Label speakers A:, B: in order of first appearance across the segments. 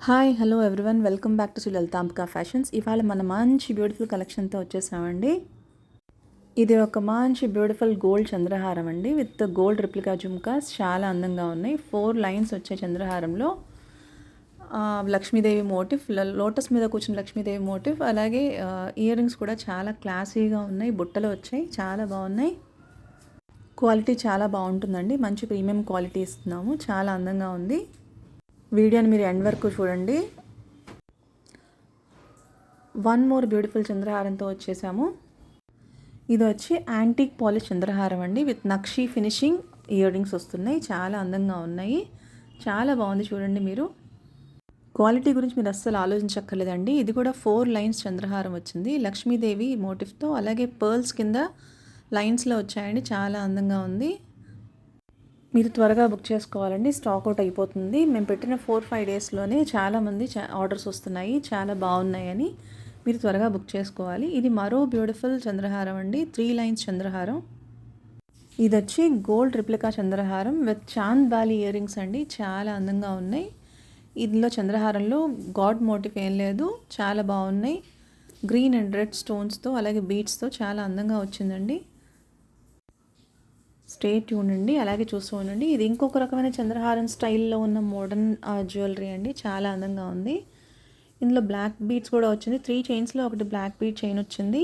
A: Hi hello everyone welcome back to Shri Lalithambika fashions. ఇవాళ మన మంచి బ్యూటిఫుల్ కలెక్షన్తో వచ్చేసామండి. ఇది ఒక మంచి బ్యూటిఫుల్ గోల్డ్ చంద్రహారం అండి విత్ గోల్డ్ రిప్లికా జుమ్కాస్. చాలా అందంగా ఉన్నాయి. 4 లైన్స్ వచ్చే చంద్రహారంలో లక్ష్మీదేవి మోటిఫ్, లోటస్ మీద కూర్చున్న లక్ష్మీదేవి మోటిఫ్, అలాగే ఇయర్ రింగ్స్ కూడా చాలా క్లాసీగా ఉన్నాయి. బుట్టలు వచ్చాయి, చాలా బాగున్నాయి. క్వాలిటీ చాలా బాగుంటుందండి. మంచి ప్రీమియం క్వాలిటీ ఇస్తున్నాము. చాలా అందంగా ఉంది. వీడియోని మీరు ఎండ్ వరకు చూడండి. వన్ మోర్ బ్యూటిఫుల్ చంద్రహారంతో వచ్చేసాము. ఇది వచ్చి యాంటిక్ పాలిష్ చంద్రహారం అండి with nakshi finishing ear rings వస్తున్నాయి. చాలా అందంగా ఉన్నాయి. చాలా బాగుంది. చూడండి మీరు. క్వాలిటీ గురించి మీరు అస్సలు ఆలోచించక్కర్లేదండి. ఇది కూడా 4 లైన్స్ చంద్రహారం వచ్చింది లక్ష్మీదేవి మోటిఫ్తో, అలాగే పర్ల్స్ కింద లైన్స్లో వచ్చాయండి. చాలా అందంగా ఉంది. మీరు త్వరగా బుక్ చేసుకోవాలండి, స్టాక్ అవుట్ అయిపోతుంది. మేము పెట్టిన 4-5 డేస్లోనే చాలామంది ఆర్డర్స్ వస్తున్నాయి, చాలా బాగున్నాయని. మీరు త్వరగా బుక్ చేసుకోవాలి. ఇది మరో బ్యూటిఫుల్ చంద్రహారం అండి, 3 లైన్స్ చంద్రహారం. ఇది వచ్చి గోల్డ్ రిప్లికా చంద్రహారం with chand bali earrings అండి. చాలా అందంగా ఉన్నాయి. ఇందులో చంద్రహారంలో గాడ్ మోటిఫ్ ఏం లేదు, చాలా బాగున్నాయి. గ్రీన్ అండ్ రెడ్ స్టోన్స్తో అలాగే బీడ్స్తో చాలా అందంగా వచ్చిందండి. స్టే ట్యూన్ అండి, అలాగే చూస్తూ ఉండండి. ఇది ఇంకొక రకమైన చంద్రహారం స్టైల్లో ఉన్న మోడర్న్ జ్యువెలరీ అండి. చాలా అందంగా ఉంది. ఇందులో బ్లాక్ బీడ్స్ కూడా వచ్చింది. 3 చైన్స్లో ఒకటి బ్లాక్ బీడ్ చైన్ వచ్చింది.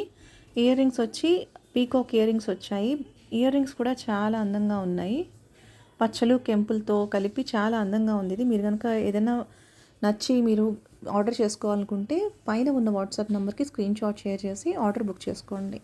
A: ఇయర్ రింగ్స్ వచ్చి పీకాక్ ఇయర్ రింగ్స్ వచ్చాయి. ఇయర్ రింగ్స్ కూడా చాలా అందంగా ఉన్నాయి. పచ్చలు కెంపులతో కలిపి చాలా అందంగా ఉంది. ఇది మీరు కనుక ఏదైనా నచ్చి మీరు ఆర్డర్ చేసుకోవాలనుకుంటే పైన ఉన్న వాట్సాప్ నెంబర్కి స్క్రీన్ షాట్ షేర్ చేసి ఆర్డర్ బుక్ చేసుకోండి.